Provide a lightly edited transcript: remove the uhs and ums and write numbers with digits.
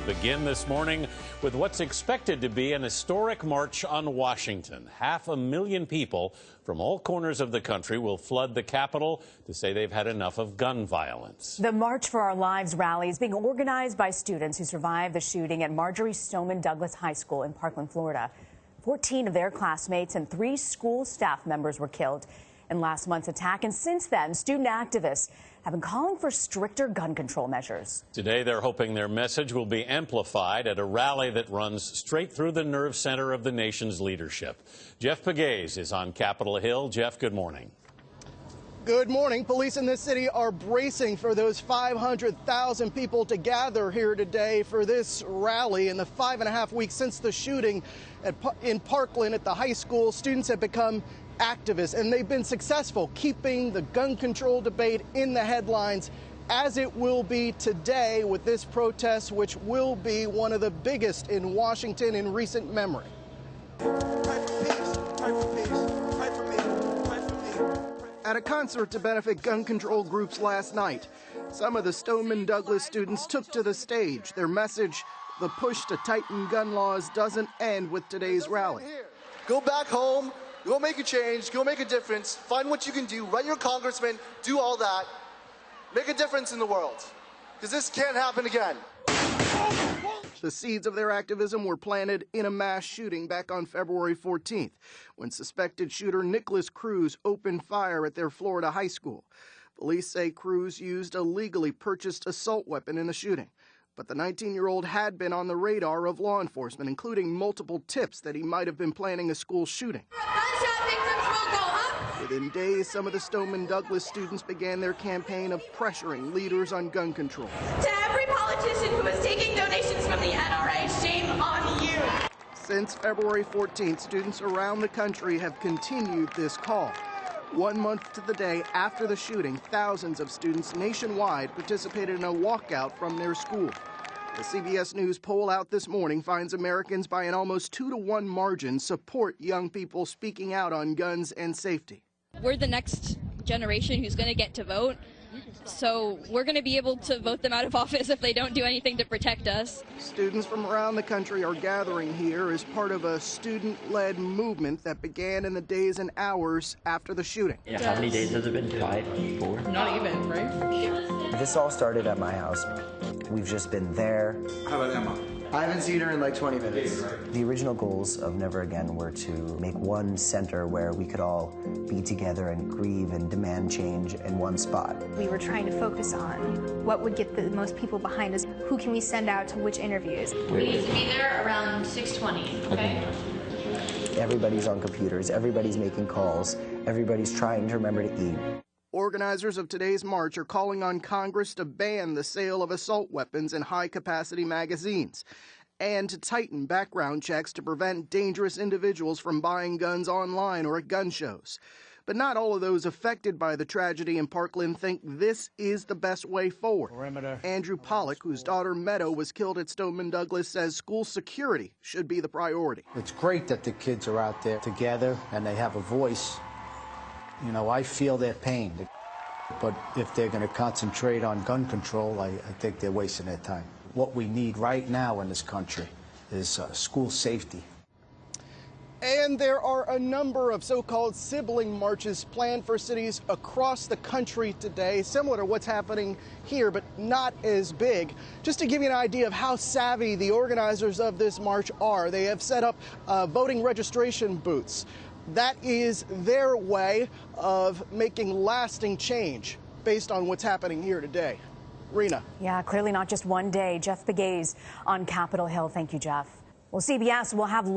begin this morning with what's expected to be an historic march on Washington. 500,000 people from all corners of the country will flood the Capitol to say they've had enough of gun violence. The March for Our Lives rally is being organized by students who survived the shooting at Marjory Stoneman Douglas High School in Parkland, Florida. 14 of their classmates and 3 school staff members were killed in last month's attack, and since then, student activists have been calling for stricter gun control measures. Today, they're hoping their message will be amplified at a rally that runs straight through the nerve center of the nation's leadership. Jeff Pegues is on Capitol Hill. Jeff, good morning. Good morning. Police in this city are bracing for those 500,000 people to gather here today for this rally. In the 5.5 weeks since the shooting in Parkland at the high school, students have become activists, and they've been successful keeping the gun control debate in the headlines, as it will be today with this protest, which will be one of the biggest in Washington in recent memory. At a concert to benefit gun control groups last night, some of the Stoneman Douglas students took to the stage. Their message: the push to tighten gun laws doesn't end with today's rally. Go back home, go make a change, go make a difference, find what you can do, write your congressman, do all that, make a difference in the world, because this can't happen again. The seeds of their activism were planted in a mass shooting back on February 14th, when suspected shooter Nikolas Cruz opened fire at their Florida high school. Police say Cruz used a legally purchased assault weapon in the shooting, but the 19-year-old had been on the radar of law enforcement, including multiple tips that he might have been planning a school shooting. Within days, some of the Stoneman Douglas students began their campaign of pressuring leaders on gun control. To every politician who is taking donations from the NRA, shame on you. Since February 14th, students around the country have continued this call. 1 month to the day after the shooting, thousands of students nationwide participated in a walkout from their school. The CBS News poll out this morning finds Americans by an almost 2-to-1 margin support young people speaking out on guns and safety. We're the next generation who's going to get to vote, so we're going to be able to vote them out of office if they don't do anything to protect us. Students from around the country are gathering here as part of a student-led movement that began in the days and hours after the shooting. Yeah, how many days has it been? 5, 4? Not even, right? This all started at my house. We've just been there. How about Emma? I haven't seen her in like 20 minutes. The original goals of Never Again were to make one center where we could all be together and grieve and demand change in one spot. We were trying to focus on what would get the most people behind us. Who can we send out to which interviews? We need to be there around 6:20, okay? Everybody's on computers, everybody's making calls, everybody's trying to remember to eat. Organizers of today's march are calling on Congress to ban the sale of assault weapons and high-capacity magazines, and to tighten background checks to prevent dangerous individuals from buying guns online or at gun shows. But not all of those affected by the tragedy in Parkland think this is the best way forward. Andrew Pollock, whose daughter Meadow was killed at Stoneman Douglas, says school security should be the priority. It's great that the kids are out there together and they have a voice. You know, I feel their pain, but if they're going to concentrate on gun control, I think they're wasting their time. What we need right now in this country is school safety. And there are a number of so-called sibling marches planned for cities across the country today, similar to what's happening here, but not as big. Just to give you an idea of how savvy the organizers of this march are, they have set up voting registration booths. That is their way of making lasting change based on what's happening here today. Rena. Yeah, clearly not just one day. Jeff Pegues on Capitol Hill. Thank you, Jeff. Well, CBS will have